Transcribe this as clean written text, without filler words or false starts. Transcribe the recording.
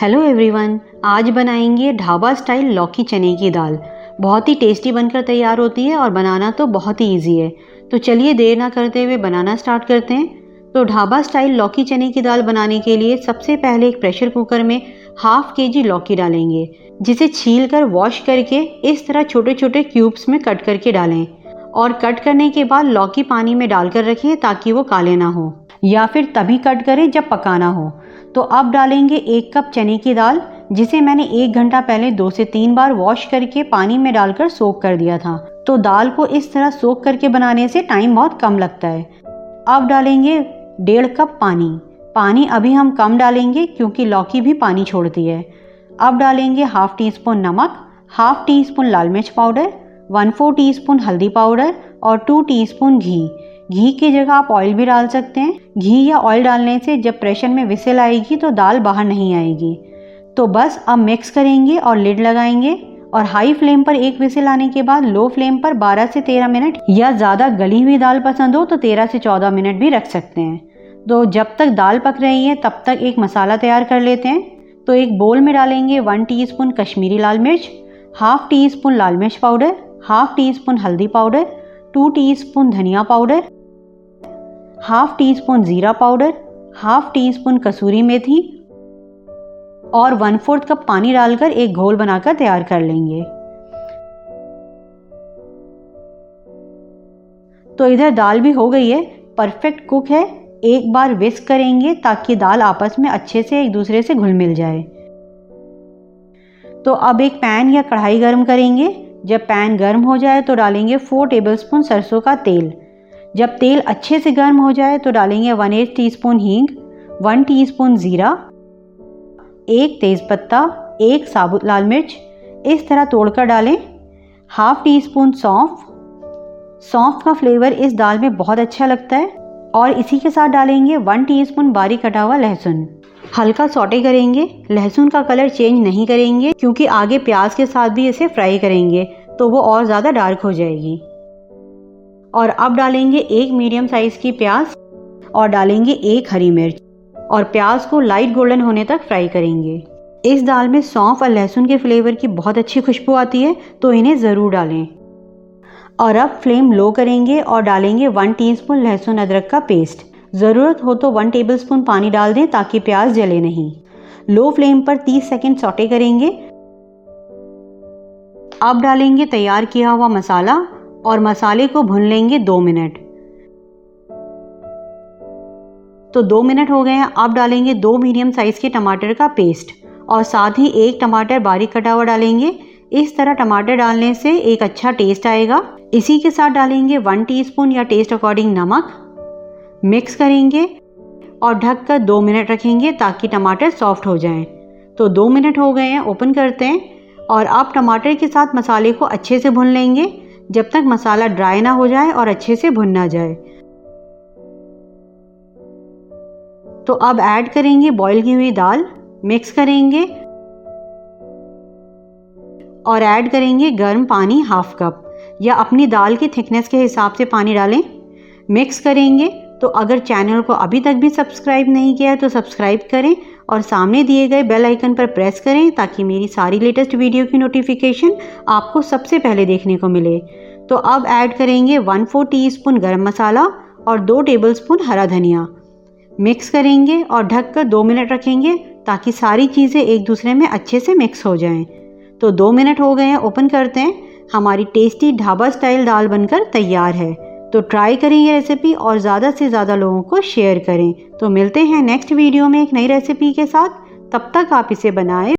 Hello everyone, आज बनाएंगे dhaba style लौकी चने की दाल। बहुत ही टेस्टी बनकर तैयार होती है और बनाना तो बहुत ही इजी है। तो चलिए देर ना करते हुए बनाना स्टार्ट करते हैं। तो ढाबा स्टाइल लौकी चने की दाल बनाने के लिए सबसे पहले एक प्रेशर कुकर में हाफ केजी लौकी डालेंगे, जिसे छील कर वॉश करके इस तरह छोटे छोटे क्यूब्स में कट करके डालें। और कट करने के बाद लौकी पानी में डालकर रखें ताकि वो काले ना हो, या फिर तभी कट करें जब पकाना हो। तो अब डालेंगे 1 कप चने की दाल, जिसे मैंने 1 घंटा पहले 2 से 3 बार वॉश करके पानी में डालकर सोक कर दिया था। तो दाल को इस तरह सोक करके बनाने से टाइम बहुत कम लगता है। अब डालेंगे 1.5 कप पानी। पानी अभी हम कम डालेंगे क्योंकि लौकी भी पानी छोड़ती है। अब डालेंगे हाफ टी स्पून नमक, हाफ टी स्पून लाल मिर्च पाउडर, 1/4 टीस्पून हल्दी पाउडर और 2 टीस्पून घी। घी की जगह आप ऑयल भी डाल सकते हैं। घी या ऑयल डालने से जब प्रेशर में विसिल आएगी तो दाल बाहर नहीं आएगी। तो बस अब मिक्स करेंगे और लिड लगाएंगे और हाई फ्लेम पर एक विसिल आने के बाद लो फ्लेम पर 12 से 13 मिनट, या ज़्यादा गली हुई दाल पसंद हो तो 13 से 14 मिनट भी रख सकते हैं। तो जब तक दाल पक रही है तब तक एक मसाला तैयार कर लेते हैं। तो एक बोल में डालेंगे 1 टीस्पून कश्मीरी लाल मिर्च, हाफ टी स्पून लाल मिर्च पाउडर, हाफ टी स्पून हल्दी पाउडर, 2 टीस्पून धनिया पाउडर, हाफ टी स्पून जीरा पाउडर, हाफ टी स्पून कसूरी मेथी और 1/4 कप पानी डालकर एक घोल बनाकर तैयार कर लेंगे। तो इधर दाल भी हो गई है, परफेक्ट कुक है। एक बार विस्क करेंगे ताकि दाल आपस में अच्छे से एक दूसरे से घुल मिल जाए। तो अब एक पैन या कढ़ाई गर्म करेंगे। जब पैन गर्म हो जाए तो डालेंगे 4 टेबलस्पून सरसों का तेल। जब तेल अच्छे से गर्म हो जाए तो डालेंगे 1/8 टीस्पून हींग, 1 टीस्पून जीरा, 1 तेज़पत्ता, 1 साबुत लाल मिर्च इस तरह तोड़कर डालें। हाफ टी स्पून सौंफ। सौंफ का फ्लेवर इस दाल में बहुत अच्छा लगता है। और इसी के साथ डालेंगे 1 टीस्पून बारीक कटा हुआ लहसुन। हल्का सौटे करेंगे। लहसुन का कलर चेंज नहीं करेंगे क्योंकि आगे प्याज के साथ भी इसे फ्राई करेंगे तो वो और ज़्यादा डार्क हो जाएगी। और अब डालेंगे 1 मीडियम साइज़ की प्याज और डालेंगे 1 हरी मिर्च और प्याज को लाइट गोल्डन होने तक फ्राई करेंगे। इस दाल में सौंफ और लहसुन के फ्लेवर की बहुत अच्छी खुशबू आती है, तो इन्हें ज़रूर डालें। और अब फ्लेम लो करेंगे और डालेंगे 1 टीस्पून लहसुन अदरक का पेस्ट। ज़रूरत हो तो 1 टेबलस्पून पानी डाल दें ताकि प्याज जले नहीं। लो फ्लेम पर 30 सेकंड सौटे करेंगे। अब डालेंगे तैयार किया हुआ मसाला और मसाले को भून लेंगे 2 मिनट। तो 2 मिनट हो गए हैं। अब डालेंगे 2 मीडियम साइज के टमाटर का पेस्ट और साथ ही 1 टमाटर बारीक कटा हुआ डालेंगे। इस तरह टमाटर डालने से एक अच्छा टेस्ट आएगा। इसी के साथ डालेंगे 1 टीस्पून या टेस्ट अकॉर्डिंग नमक। मिक्स करेंगे और ढककर 2 मिनट रखेंगे ताकि टमाटर सॉफ्ट हो जाएं। तो 2 मिनट हो गए हैं, ओपन करते हैं और अब टमाटर के साथ मसाले को अच्छे से भून लेंगे जब तक मसाला ड्राई ना हो जाए और अच्छे से भुन ना जाए। तो अब ऐड करेंगे बॉईल की हुई दाल, मिक्स करेंगे और ऐड करेंगे गर्म पानी हाफ कप, या अपनी दाल की थिकनेस के हिसाब से पानी डालें। मिक्स करेंगे। तो अगर चैनल को अभी तक भी सब्सक्राइब नहीं किया है तो सब्सक्राइब करें और सामने दिए गए बेल आइकन पर प्रेस करें ताकि मेरी सारी लेटेस्ट वीडियो की नोटिफिकेशन आपको सबसे पहले देखने को मिले। तो अब ऐड करेंगे 1/4 टीस्पून गरम मसाला और 2 टेबलस्पून हरा धनिया। मिक्स करेंगे और ढककर 2 मिनट रखेंगे ताकि सारी चीज़ें एक दूसरे में अच्छे से मिक्स हो जाएं। तो 2 मिनट हो गए हैं, ओपन करते हैं। हमारी टेस्टी ढाबा स्टाइल दाल बनकर तैयार है। तो ट्राई करें ये रेसिपी और ज़्यादा से ज़्यादा लोगों को शेयर करें। तो मिलते हैं नेक्स्ट वीडियो में एक नई रेसिपी के साथ। तब तक आप इसे बनाएं।